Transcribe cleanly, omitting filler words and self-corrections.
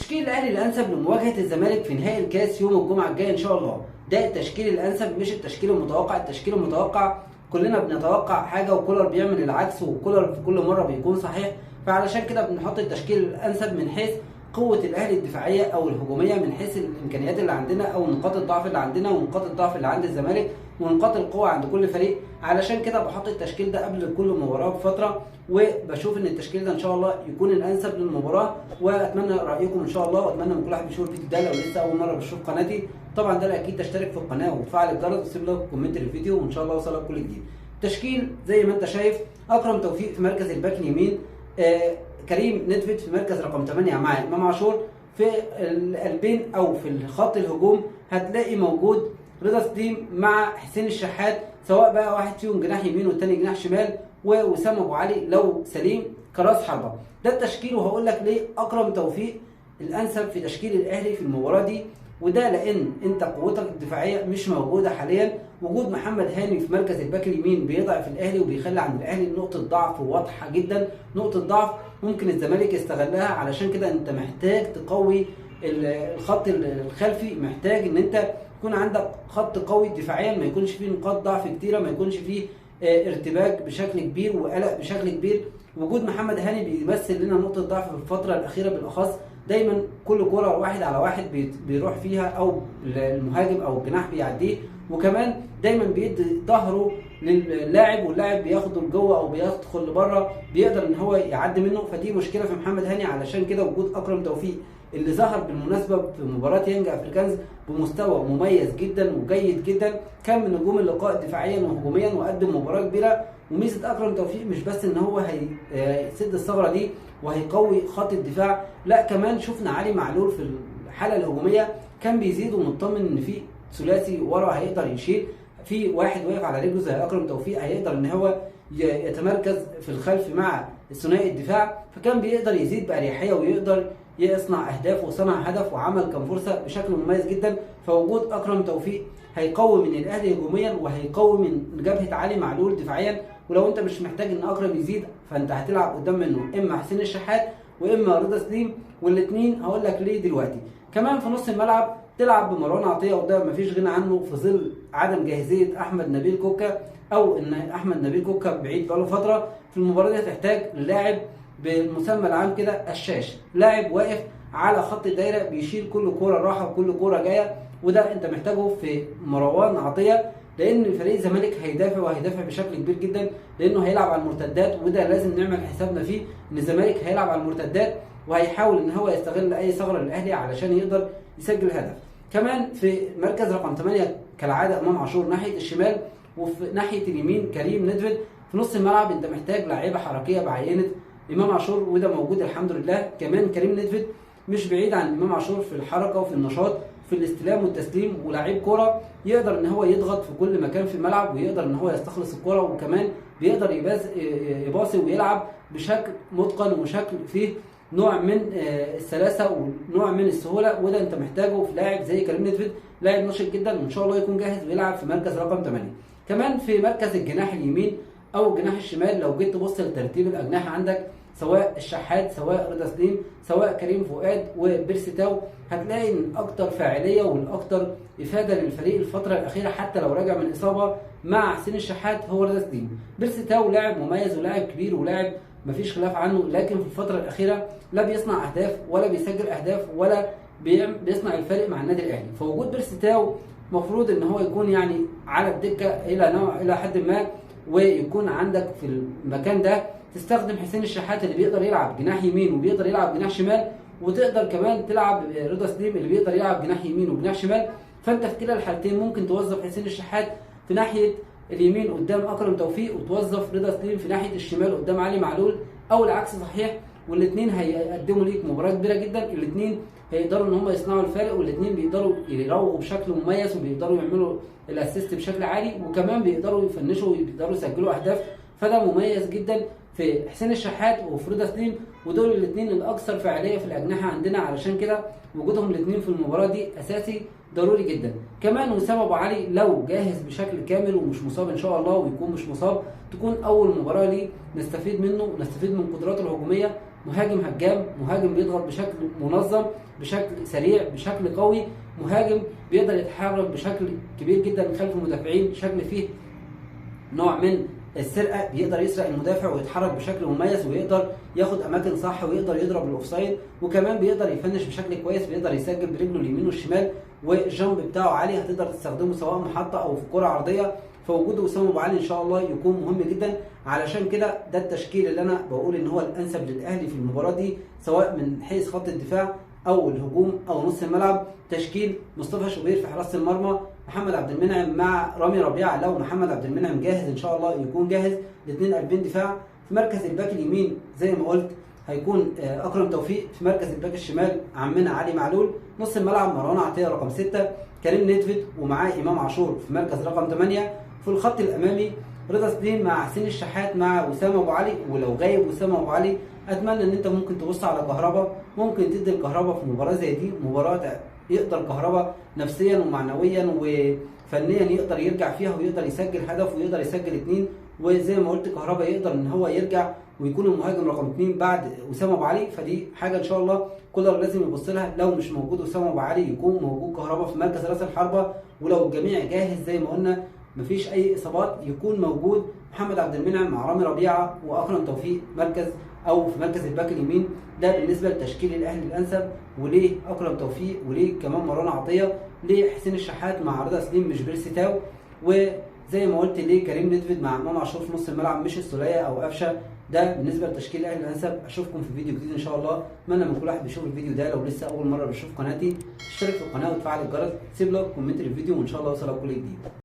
التشكيل الاهلي الانسب لمواجهه الزمالك في نهائي الكاس يوم الجمعه الجايه ان شاء الله. ده التشكيل الانسب مش التشكيل المتوقع. التشكيل المتوقع كلنا بنتوقع حاجه وكولر بيعمل العكس، وكولر في كل مره بيكون صحيح. فعلشان كده بنحط التشكيل الانسب من حيث قوه الاهلي الدفاعيه او الهجوميه، من حيث الامكانيات اللي عندنا او نقاط الضعف اللي عندنا ونقاط الضعف اللي عند الزمالك ونقاط القوه عند كل فريق. علشان كده بحط التشكيل ده قبل كل مباراه بفتره، وبشوف ان التشكيل ده ان شاء الله يكون الانسب للمباراه. واتمنى رايكم ان شاء الله، واتمنى من كل واحد بيشوف الفيديو ده لو لسه اول مره بيشوف قناتي طبعا ده اكيد تشترك في القناه وتفعل الجرس وتسيب لك كومنت للفيديو، وان شاء الله يوصلك كل جديد. تشكيل زي ما انت شايف: اكرم توفيق في مركز الباك اليمين، كريم ندفد في مركز رقم 8 مع امام عاشور. في القلبين او في خط الهجوم هتلاقي موجود رضا سليم مع حسين الشحات، سواء بقى واحد فيهم جناح يمين والتاني جناح شمال، ووسام ابو علي لو سليم كراس حربه. ده التشكيل، وهقول لك ليه اكرم توفيق الانسب في تشكيل الاهلي في المباراه دي. وده لان انت قوتك الدفاعيه مش موجوده حاليا. وجود محمد هاني في مركز الباك اليمين بيضعف الاهلي وبيخلي عند الاهلي نقطه ضعف واضحه جدا، نقطه ضعف ممكن الزمالك يستغلها. علشان كده انت محتاج تقوي الخط الخلفي، محتاج ان انت يكون عندك خط قوي دفاعيا، ما يكونش فيه نقاط ضعف كتيره، ما يكونش فيه ارتباك بشكل كبير وقلق بشكل كبير. وجود محمد هاني بيمثل لنا نقطه ضعف في الفتره الاخيره بالاخص. دايما كل كوره واحد على واحد بيروح فيها، او المهاجم او الجناح بيعديه، وكمان دايما بيدي ظهره للاعب واللاعب بياخده لجوه او بيدخل لبره، بيقدر ان هو يعدي منه. فدي مشكله في محمد هاني. علشان كده وجود اكرم توفيق اللي ظهر بالمناسبه في مباراه يانج افريكانز بمستوى مميز جدا وجيد جدا، كان من نجوم اللقاء دفاعيا وهجوميا وقدم مباراه كبيره. وميزه اكرم توفيق مش بس ان هو هيسد الثغره دي وهيقوي خط الدفاع، لا كمان شفنا علي معلول في الحاله الهجوميه كان بيزيد ومطمن ان في ثلاثي ورا هيقدر يشيل، في واحد واقف على رجله زي اكرم توفيق هيقدر ان هو يتمركز في الخلف مع ثنائي الدفاع، فكان بيقدر يزيد باريحيه ويقدر يصنع اهداف، وصنع هدف وعمل كام فرصه بشكل مميز جدا. فوجود اكرم توفيق هيقوي من الاهلي هجوميا وهيقوي من جبهه علي معلول دفاعيا. ولو انت مش محتاج ان اكرم يزيد فانت هتلعب قدام منه اما حسين الشحات واما رضا سليم، والاثنين هقول لك ليه دلوقتي. كمان في نص الملعب تلعب بمروان عطيه، وده مفيش غنى عنه في ظل عدم جاهزيه احمد نبيل كوكا، او ان احمد نبيل كوكا بعيد بقاله فتره. في المباراه دي هتحتاج لاعب بالمسمى العام كده الشاش، لاعب واقف على خط الدايره بيشيل كل كوره راحه وكل كوره جايه، وده انت محتاجه في مروان عطيه. لان فريق الزمالك هيدافع وهيدافع بشكل كبير جدا، لانه هيلعب على المرتدات، وده لازم نعمل حسابنا فيه ان الزمالك هيلعب على المرتدات وهيحاول ان هو يستغل اي ثغره للاهلي علشان يقدر يسجل هدف. كمان في مركز رقم 8 كالعاده امام عاشور ناحيه الشمال، وفي ناحيه اليمين كريم ندفد. في نص الملعب انت محتاج لعيبه حركيه بعينه امام عاشور، وده موجود الحمد لله. كمان كريم ندفد مش بعيد عن امام عاشور في الحركه وفي النشاط في الاستلام والتسليم، ولاعيب كوره يقدر ان هو يضغط في كل مكان في الملعب ويقدر ان هو يستخلص الكوره، وكمان بيقدر يباصي ويلعب بشكل متقن وشكل فيه نوع من السلاسه ونوع من السهوله، وده انت محتاجه في لاعب زي كريم ندفد، لاعب نشط جدا وان شاء الله يكون جاهز ويلعب في مركز رقم 8. كمان في مركز الجناح اليمين او الجناح الشمال لو جيت تبص لترتيب الاجنحه عندك، سواء الشحات سواء رضا سليم سواء كريم فؤاد وبيرسي تاو، هتلاقي ان الاكثر فاعليه والاكثر افاده للفريق الفتره الاخيره حتى لو راجع من اصابه مع حسين الشحات هو رضا سليم. بيرسي تاو لاعب مميز ولاعب كبير ولاعب مفيش خلاف عنه، لكن في الفتره الاخيره لا بيصنع اهداف ولا بيسجل اهداف ولا بيصنع الفارق مع النادي الاهلي. فوجود بيرسي تاو مفروض ان هو يكون يعني على الدكه الى حد ما، ويكون عندك في المكان ده تستخدم حسين الشحات اللي بيقدر يلعب جناح يمين وبيقدر يلعب جناح شمال، وتقدر كمان تلعب رضا سليم اللي بيقدر يلعب جناح يمين وجناح شمال. فانت في كلا الحالتين ممكن توظف حسين الشحات في ناحيه اليمين قدام اكرم توفيق، وتوظف رضا سليم في ناحيه الشمال قدام علي معلول، او العكس صحيح. والاثنين هيقدموا ليك مباراه كبيره جدا، الاثنين هيقدروا ان هم يصنعوا الفارق، والاثنين بيقدروا يراوغوا بشكل مميز وبيقدروا يعملوا الاسيست بشكل عالي، وكمان بيقدروا يفنشوا وبيقدروا يسجلوا اهداف. فده مميز جدا في حسين الشحات وفي رضا سليم، ودول الاثنين الاكثر فاعليه في الاجنحه عندنا. علشان كده وجودهم الاثنين في المباراه دي اساسي ضروري جدا. كمان وسام ابو علي لو جاهز بشكل كامل ومش مصاب ان شاء الله، ويكون مش مصاب، تكون اول مباراه ليه نستفيد منه ونستفيد من قدراته الهجوميه مهاجم هجام، مهاجم بيضغط بشكل منظم، بشكل سريع، بشكل قوي، مهاجم بيقدر يتحرك بشكل كبير جدا خلف المدافعين، شكل فيه نوع من السرقه، بيقدر يسرق المدافع ويتحرك بشكل مميز ويقدر ياخد اماكن صح ويقدر يضرب الاوفسايد، وكمان بيقدر يفنش بشكل كويس، بيقدر يسجل برجله اليمين والشمال، والجامب بتاعه عالي هتقدر تستخدمه سواء محطه او في كره عرضيه. فوجود وسام ابو علي ان شاء الله يكون مهم جدا. علشان كده ده التشكيل اللي انا بقول ان هو الانسب للاهلي في المباراه دي، سواء من حيث خط الدفاع او الهجوم او نص الملعب. تشكيل مصطفى شوبير في حراسه المرمى، محمد عبد المنعم مع رامي ربيعه لو محمد عبد المنعم جاهز ان شاء الله يكون جاهز، الاثنين قلبين دفاع. في مركز الباك اليمين زي ما قلت هيكون اكرم توفيق، في مركز الباك الشمال عمنا علي معلول، نص الملعب مروان عطيه رقم 6، كريم نيدفيد ومعاه امام عاشور في مركز رقم 8، في الخط الامامي رضا سليم مع حسين الشحات مع وسام ابو علي. ولو غايب وسام ابو علي اتمنى ان انت ممكن تبص على كهربا، ممكن تدي الكهربا في مباراه زي دي، مباراه يقدر كهربا نفسيا ومعنويا وفنيا يقدر يرجع فيها ويقدر يسجل هدف ويقدر يسجل 2. وزي ما قلت كهربا يقدر ان هو يرجع ويكون المهاجم رقم 2 بعد وسام ابو علي، فدي حاجه ان شاء الله كولر لازم يبص لها. لو مش موجود وسام ابو علي يكون موجود كهربا في مركز راس الحربه، ولو الجميع جاهز زي ما قلنا مفيش اي اصابات يكون موجود محمد عبد المنعم مع رامي ربيعه واكرم توفيق مركز او في مركز الباك اليمين. ده بالنسبه لتشكيل الاهلي الانسب. وليه اكرم توفيق وليه كمان مروان عطيه، ليه حسين الشحات مع رضا سليم مش بيرسي تاو، وزي ما قلت ليه كريم نيدفيد مع امام عاشور في نص الملعب مش السوليه او قفشه. ده بالنسبه لتشكيل الاهلي الانسب. اشوفكم في فيديو جديد ان شاء الله. اتمنى من كل واحد بيشوف الفيديو ده لو لسه اول مره بيشوف قناتي اشترك في القناه وتفعل الجرس، سيب لايك وكومنت للفيديو وان شاء الله اوصلك كل جديد.